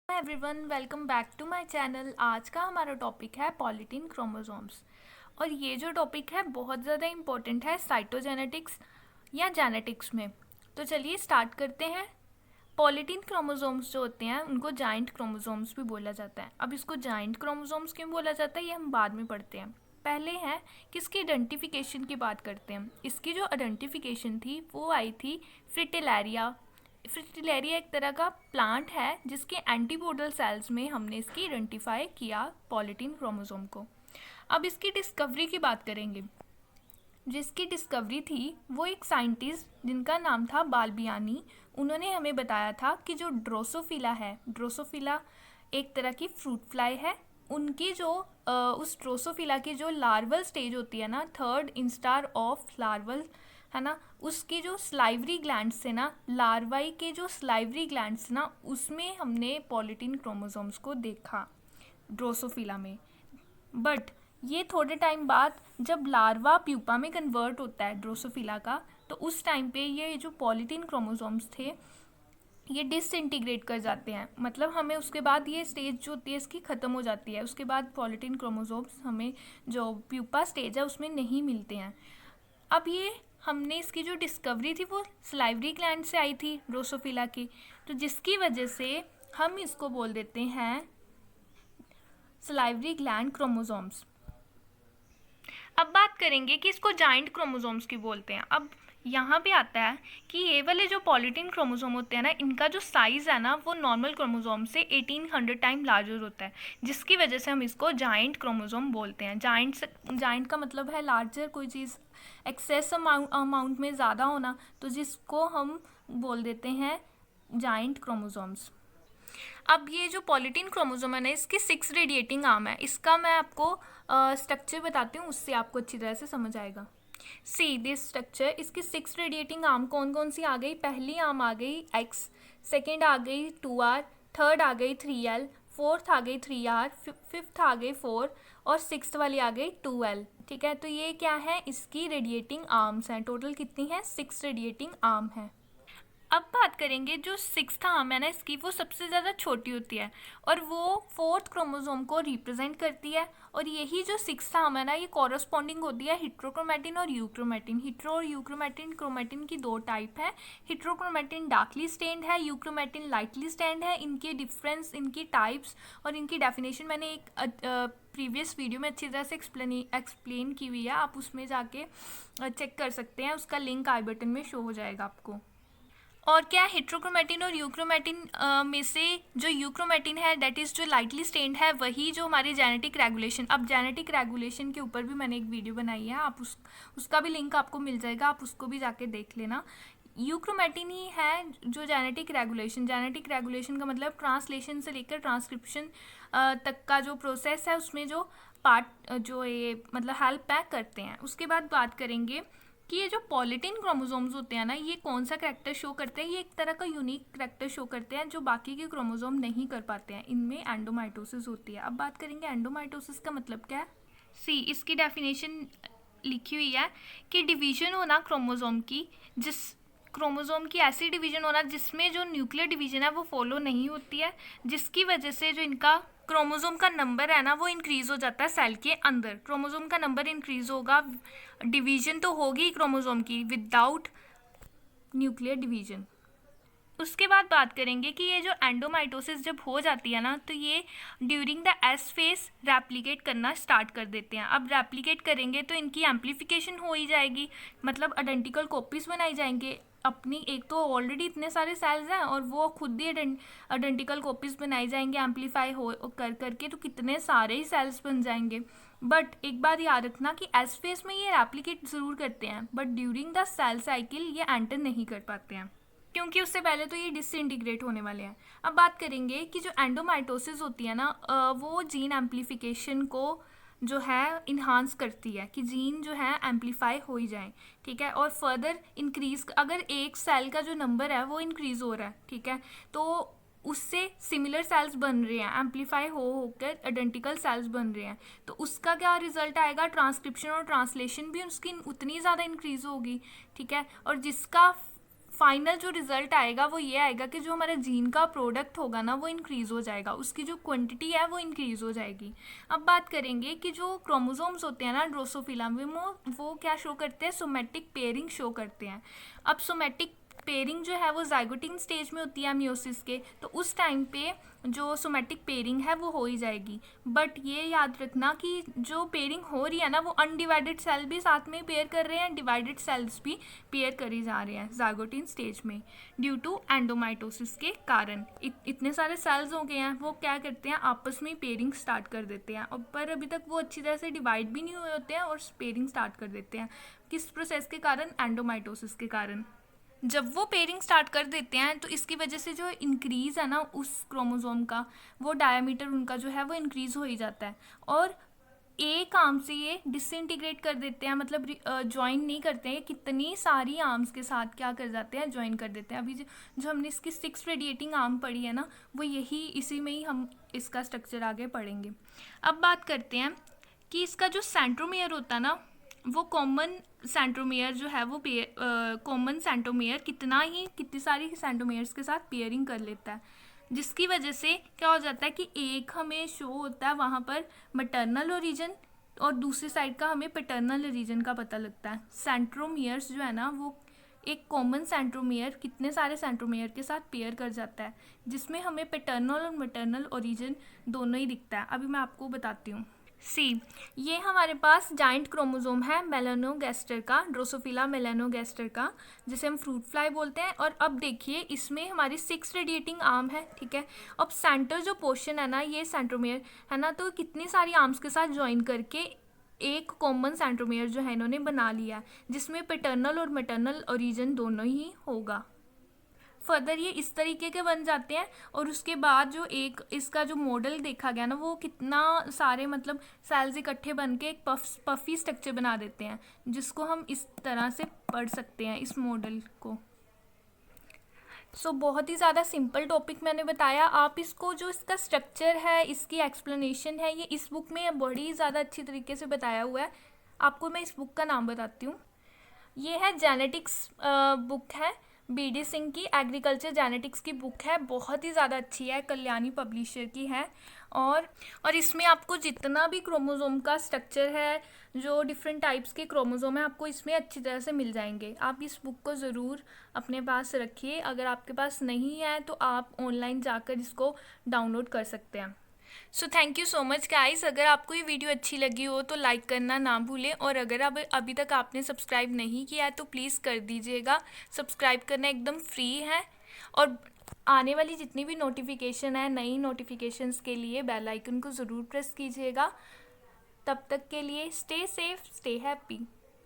Everyone, welcome back to my channel. आज का हमारा टॉपिक है पॉलीटीन क्रोमोसोम्स। और ये जो टॉपिक है बहुत ज़्यादा इम्पोर्टेंट है साइटोजेनेटिक्स या जेनेटिक्स में। तो चलिए स्टार्ट करते हैं। पॉलीटीन क्रोमोसोम्स जो होते हैं उनको जाइंट क्रोमोसोम्स भी बोला जाता है। अब इसको जाइंट क्रोमोसोम्स क्यों बोला जाता है ये हम बाद में पढ़ते हैं। पहले है कि इसकी आइडेंटिफिकेशन की बात करते हैं। इसकी जो आइडेंटिफिकेशन थी वो आई थी फ्रिटिलेरिया। फ्रिटिलेरिया एक तरह का प्लांट है जिसके एंटीपोडल सेल्स में हमने इसकी आइडेंटिफाई किया पॉलीटीन क्रोमोसोम को। अब इसकी डिस्कवरी की बात करेंगे। जिसकी डिस्कवरी थी वो एक साइंटिस्ट जिनका नाम था बाल्बियानी। उन्होंने हमें बताया था कि जो ड्रोसोफिला है, ड्रोसोफिला एक तरह की फ्रूट फ्लाई है। उनकी जो उस ड्रोसोफिला की जो लार्वल स्टेज होती है ना, थर्ड इंस्टार ऑफ लार्वल है ना, उसकी जो स्लाइवरी ग्लैंड्स से ना, लार्वाई के जो स्लाइवरी ग्लैंड्स ना, उसमें हमने पॉलीटीन क्रोमोसोम्स को देखा ड्रोसोफिला में। बट ये थोड़े टाइम बाद जब लार्वा प्यूपा में कन्वर्ट होता है ड्रोसोफिला का, तो उस टाइम पे ये जो पॉलीटीन क्रोमोसोम्स थे ये डिसइंटीग्रेट कर जाते हैं। मतलब हमें उसके बाद ये स्टेज जो होती है इसकी ख़त्म हो जाती है। उसके बाद पॉलीटीन क्रोमोसोम्स हमें जो प्यूपा स्टेज है उसमें नहीं मिलते हैं। अब ये हमने इसकी जो डिस्कवरी थी वो स्लाइवरी ग्लैंड से आई थी ड्रोसोफिला की, तो जिसकी वजह से हम इसको बोल देते हैं स्लाइवरी ग्लैंड क्रोमोसोम्स। अब बात करेंगे कि इसको जाइंट क्रोमोसोम्स की बोलते हैं। अब यहाँ पे आता है कि ये वाले जो पॉलीटीन क्रोमोसोम होते हैं ना, इनका जो साइज़ है ना वो नॉर्मल क्रोमोसोम से 1800 टाइम लार्जर होता है, जिसकी वजह से हम इसको जाइंट क्रोमोसोम बोलते हैं। जाइंट का मतलब है लार्जर, कोई चीज़ एक्सेस अमाउंट में ज़्यादा होना, तो जिसको हम बोल देते हैं जाइंट क्रोमोसोम्स। अब ये जो पॉलीटीन क्रोमोसोम है ना, इसकी 6 रेडिएटिंग आर्म है। इसका मैं आपको स्ट्रक्चर बताती हूँ, उससे आपको अच्छी तरह से समझ आएगा। सी दिस स्ट्रक्चर, इसकी 6 रेडिएटिंग आर्म कौन कौन सी आ गई? पहली आर्म आ गई एक्स, सेकेंड आ गई 2R, थर्ड आ गई 3L, फोर्थ आ गई 3R, फिफ्थ आ गई 4 और सिक्स्थ वाली आ गई 2L। ठीक है, तो ये क्या है? इसकी रेडिएटिंग आर्म्स हैं। टोटल कितनी है? 6 रेडिएटिंग आर्म है। अब बात करेंगे जो सिक्स्थ आर्म है ना इसकी, वो सबसे ज़्यादा छोटी होती है और वो फोर्थ क्रोमोसोम को रिप्रेजेंट करती है। और यही जो सिक्स्थ आर्म है ना, ये कॉरस्पॉन्डिंग होती है हिट्रोक्रोमैटिन और यूक्रोमैटिन। हिट्रो और यूक्रोमैटिन, क्रोमैटिन की 2 टाइप है। हिट्रोक्रोमैटिन डार्कली स्टेन्ड है, यूक्रोमैटिन लाइटली स्टेन्ड है। इनके डिफरेंस, इनकी टाइप्स और इनकी डेफिनेशन मैंने एक प्रीवियस वीडियो में अच्छी तरह से एक्सप्लेन की हुई है, आप उसमें जाके चेक कर सकते हैं। उसका लिंक आई बटन में शो हो जाएगा आपको। और क्या हिट्रोक्रोमैटिन और यूक्रोमैटिन में से जो यूक्रोमैटिन है दैट इज़ जो लाइटली स्टेन्ड है, वही जो हमारी जेनेटिक रेगुलेशन, अब जेनेटिक रेगुलेशन के ऊपर भी मैंने एक वीडियो बनाई है, आप उसका भी लिंक आपको मिल जाएगा, आप उसको भी जाके देख लेना। यूक्रोमैटिन ही है जो जेनेटिक रेगुलेशन का मतलब ट्रांसलेशन से लेकर ट्रांसक्रिप्शन तक का जो प्रोसेस है उसमें जो पार्ट जो ये मतलब हेल्प है करते हैं। उसके बाद बात करेंगे कि ये जो पॉलीटीन क्रोमोसोम्स होते हैं ना, ये कौन सा करैक्टर शो करते हैं? ये एक तरह का यूनिक करैक्टर शो करते हैं जो बाकी के क्रोमोसोम नहीं कर पाते हैं। इनमें एंडोमाइटोसिस होती है। अब बात करेंगे एंडोमाइटोसिस का मतलब क्या है। सी इसकी डेफिनेशन लिखी हुई है कि डिवीजन होना क्रोमोसोम की, जिस क्रोमोसोम की ऐसी डिवीजन होना जिसमें जो न्यूक्लियर डिवीजन है वो फॉलो नहीं होती है, जिसकी वजह से जो इनका क्रोमोसोम का नंबर है ना वो इंक्रीज़ हो जाता है सेल के अंदर। क्रोमोसोम का नंबर इंक्रीज़ होगा, डिवीजन तो होगी क्रोमोसोम की विदाउट न्यूक्लियर डिवीजन। उसके बाद बात करेंगे कि ये जो एंडोमाइटोसिस जब हो जाती है ना, तो ये during the S phase replicate करना स्टार्ट कर देते हैं। अब रेप्लिकेट करेंगे तो इनकी एम्प्लीफिकेशन हो ही जाएगी, मतलब आइडेंटिकल कॉपीज़ बनाई जाएंगे अपनी। एक तो ऑलरेडी इतने सारे सेल्स हैं और वो खुद ही आइडेंटिकल कॉपीज़ बनाई जाएंगे एम्पलीफाई हो कर करके, तो कितने सारे ही सेल्स बन जाएंगे। बट एक बात याद रखना कि एस फेज में ये रेप्लिकेट ज़रूर करते हैं, but during the cell cycle ये एंटर नहीं कर पाते हैं, क्योंकि उससे पहले तो ये डिसइंटीग्रेट होने वाले हैं। अब बात करेंगे कि जो एंडोमाइटोसिस होती है ना, वो जीन एम्प्लीफिकेशन को जो है इन्हांस करती है कि जीन जो है एम्प्लीफाई हो ही जाए। ठीक है, और फर्दर इंक्रीज, अगर एक सेल का जो नंबर है वो इंक्रीज हो रहा है, ठीक है, तो उससे सिमिलर सेल्स बन रहे हैं, एम्प्लीफाई हो होकर आइडेंटिकल सेल्स बन रहे हैं, तो उसका क्या रिजल्ट आएगा? ट्रांसक्रिप्शन और ट्रांसलेशन भी उसकी उतनी ज़्यादा इंक्रीज होगी। ठीक है, और जिसका फाइनल जो रिजल्ट आएगा वो ये आएगा कि जो हमारा जीन का प्रोडक्ट होगा ना वो इंक्रीज़ हो जाएगा, उसकी जो क्वांटिटी है वो इंक्रीज़ हो जाएगी। अब बात करेंगे कि जो क्रोमोसोम्स होते हैं ना ड्रोसोफिला में, वो क्या शो करते हैं, सोमेटिक पेयरिंग शो करते हैं। अब सोमेटिक पेयरिंग जो है वो जाइगोटिन स्टेज में होती है मियोसिस के, तो उस टाइम पे जो सोमेटिक पेयरिंग है वो हो ही जाएगी। बट ये याद रखना कि जो पेयरिंग हो रही है ना वो अनडिवाइडेड सेल भी साथ में पेयर कर रहे हैं, डिवाइडेड सेल्स भी पेयर करी जा रहे हैं जाइगोटिन स्टेज में, ड्यू टू एंडोमाइटोसिस के कारण। इतने सारे सेल्स हो गए हैं, वो क्या करते हैं आपस में पेयरिंग स्टार्ट कर देते हैं, और पर अभी तक वो अच्छी तरह से डिवाइड भी नहीं हुए होते हैं और पेयरिंग स्टार्ट कर देते हैं। किस प्रोसेस के कारण, एंडोमाइटोसिस के कारण। जब वो पेयरिंग स्टार्ट कर देते हैं तो इसकी वजह से जो इंक्रीज़ है ना उस क्रोमोसोम का, वो डायमीटर उनका जो है वो इंक्रीज़ हो ही जाता है, और एक आर्म से ये डिसइंटीग्रेट कर देते हैं, मतलब ज्वाइन नहीं करते हैं, कितनी सारी आर्म्स के साथ क्या कर जाते हैं, ज्वाइन कर देते हैं। अभी जो हमने इसकी 6 रेडिएटिंग आर्म पढ़ी है ना, वो यही इसी में ही हम इसका स्ट्रक्चर आगे पढ़ेंगे। अब बात करते हैं कि इसका जो सेंट्रोमियर होता है ना, वो कॉमन सेंट्रोमियर जो है वो कॉमन सेंट्रोमियर कितनी सारी सेंट्रोमियर्स के साथ पेयरिंग कर लेता है, जिसकी वजह से क्या हो जाता है कि एक हमें शो होता है वहाँ पर मैटरनल ओरिजिन, और दूसरी साइड का हमें पैटर्नल ओरिजिन का पता लगता है। सेंट्रोमियर्स जो है ना वो एक कॉमन सेंट्रोमियर कितने सारे सेंट्रोमियर के साथ पेयर कर जाता है, जिसमें हमें पैटर्नल और मैटरनल ओरिजिन दोनों ही दिखता है। अभी मैं आपको बताती हूँ। सी, ये हमारे पास जाइंट क्रोमोसोम है मेलानोगैस्टर का, ड्रोसोफिला मेलानोगैस्टर का, जिसे हम फ्रूट फ्लाई बोलते हैं। और अब देखिए इसमें हमारी 6 रेडिएटिंग आर्म है, ठीक है। अब सेंटर जो पोर्शन है ना, ये सेंट्रोमियर है ना, तो कितनी सारी आर्म्स के साथ ज्वाइन करके एक कॉमन सेंट्रोमियर जो है इन्होंने बना लिया, जिसमें पैटर्नल और मैटरनल ओरिजिन दोनों ही होगा। फर्दर ये इस तरीके के बन जाते हैं, और उसके बाद जो एक इसका जो मॉडल देखा गया ना, वो कितना सारे मतलब सेल्स इकट्ठे बन के एक पफी स्ट्रक्चर बना देते हैं, जिसको हम इस तरह से पढ़ सकते हैं इस मॉडल को। बहुत ही ज़्यादा सिंपल टॉपिक मैंने बताया। आप इसको जो इसका स्ट्रक्चर है, इसकी एक्सप्लेनेशन है, ये इस बुक में बड़ी ज़्यादा अच्छी तरीके से बताया हुआ है। आपको मैं इस बुक का नाम बताती हूँ। ये है जेनेटिक्स बुक है, BD सिंह की एग्रीकल्चर जेनेटिक्स की बुक है, बहुत ही ज़्यादा अच्छी है, कल्याणी पब्लिशर की है। और इसमें आपको जितना भी क्रोमोसोम का स्ट्रक्चर है, जो डिफरेंट टाइप्स के क्रोमोसोम है, आपको इसमें अच्छी तरह से मिल जाएंगे। आप इस बुक को ज़रूर अपने पास रखिए। अगर आपके पास नहीं है तो आप ऑनलाइन जाकर इसको डाउनलोड कर सकते हैं। Thank you so much guys. अगर आपको ये वीडियो अच्छी लगी हो तो लाइक करना ना भूलें, और अगर अब अभी तक आपने सब्सक्राइब नहीं किया है तो प्लीज़ कर दीजिएगा। सब्सक्राइब करना एकदम फ्री है, और आने वाली जितनी भी नोटिफिकेशन है, नई नोटिफिकेशंस के लिए बेल आइकन को ज़रूर प्रेस कीजिएगा। तब तक के लिए स्टे सेफ, स्टे हैप्पी।